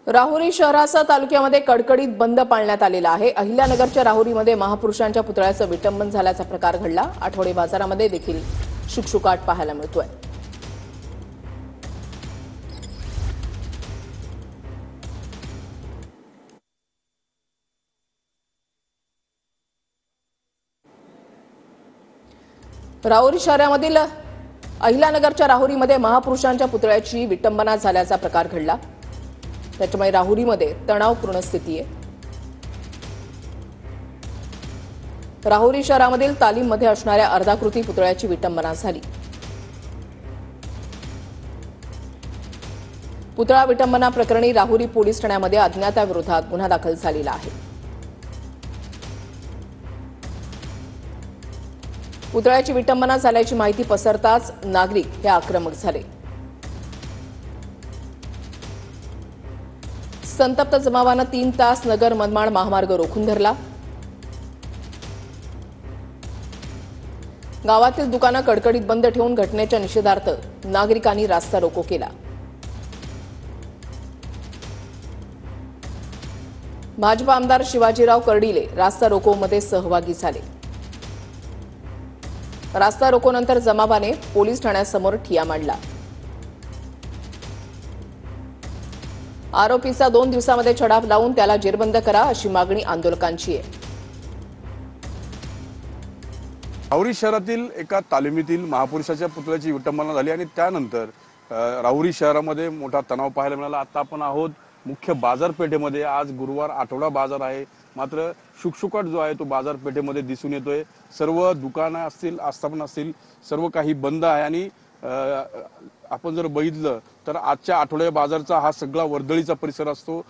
राहुरी शहरासह तालुक्यामध्ये कडकडीत बंद पाळण्यात आलेला आहे। अहिल्यानगरच्या राहुरीमध्ये महापुरुषांच्या पुतळ्याचं विटंबन झाल्याचा प्रकार घडला। आठवडे बाजारामध्ये देखील शुकशुकाट पाहायला मिळतोय। राहुरी शहरामधील अहिल्यानगरच्या राहुरीमध्ये महापुरुषांच्या पुतळ्याची विटंबना झाल्याचा प्रकार घडला। त्यामुळे राहुरीमध्ये तणावपूर्ण स्थिती आहे। राहुरी शहरामधील तालीममध्ये असणाऱ्या अर्धाकृती पुतळ्याची विटंबना झाली। पुतळा विटंबना प्रकरणी राहुरी पोलीस ठाण्यामध्ये अज्ञाताविरोधात गुन्हा दाखल झालेला आहे। पुतळ्याची विटंबना झाल्याची माहिती पसरताच नागरिक हे आक्रमक झाले। संतप्त जमावानं 3 तास नगर मनमाड महामार्ग रोखून धरला। गावातील दुकानं कडकडीत बंद ठेवून घटनेच्या निषेधार्थ नागरिकांनी रास्ता रोको केला। भाजप आमदार शिवाजीराव कर्डिले रास्ता रोकोमध्ये सहभागी झाले। रास्ता रोकोनंतर जमावाने पोलीस ठाण्यासमोर ठिय्या मांडला। आरोपीचा 2 दिवसांमध्ये छडा लावून त्याला जेरबंद करा अशी मागणी आंदोलकांची आहे। राहुरी शहरातील एका तालिमीतील महापुरुषाच्या पुतळ्याची विटंबना झाली आणि त्यानंतर राहुरी शहरामध्ये मोठा तणाव पाहायला मिळाला। आता आपण आहोत मुख्य बाजारपेठेमध्ये। आज गुरुवार आठवडा बाजार आहे, मात्र शुकशुकाट जो आहे तो बाजारपेठेमध्ये दिसून येतोय। सर्व दुकानं असतील, आस्थापना असतील, सर्व काही बंद आहे आणि आपण जर बघितलं तर आजच्या आठवड्या बाजारचा हा सगळा वर्दळीचा परिसर असतो।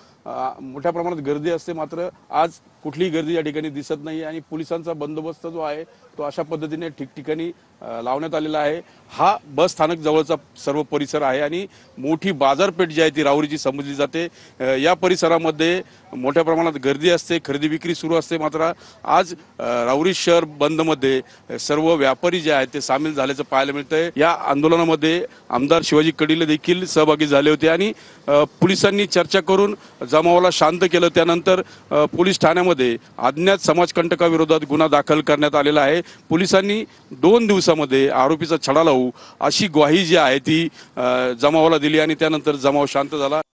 मोठ्या प्रमाणात गर्दी असते, मात्र आज कुठलीही गर्दी या ठिकाणी दिसत नाही आणि पोलिसांचा बंदोबस्त जो आहे तो अशा पद्धतीने ठिकठिकाणी लावण्यात आलेला आहे। हा बस स्थानक जवळचा सर्व परिसर आहे आणि मोठी बाजारपेठ जी आहे ती राहुरीची समजली जाते। या परिसरामध्ये मोठ्या प्रमाणात गर्दी असते, खरेदी विक्री सुरू असते, मात्र आज राहुरी शहर बंदमध्ये सर्व व्यापारी जे आहेत ते सामील झाल्याचं पाहायला मिळतंय। या आंदोलनामध्ये आमदार शिवाजी कर्डिले देखील सहभागी झाले होते आणि पोलिसांनी चर्चा करून जमावाला शांत केलं। त्यानंतर पोलीस ठाण्यामध्ये अज्ञात समाजकंटकाविरोधात गुन्हा दाखल करण्यात आलेला आहे। पोलिसांनी 2 दिवसामध्ये आरोपीचा छडा लावू अशी ग्वाही जी आहे ती जमावाला दिली आणि त्यानंतर जमाव शांत झाला।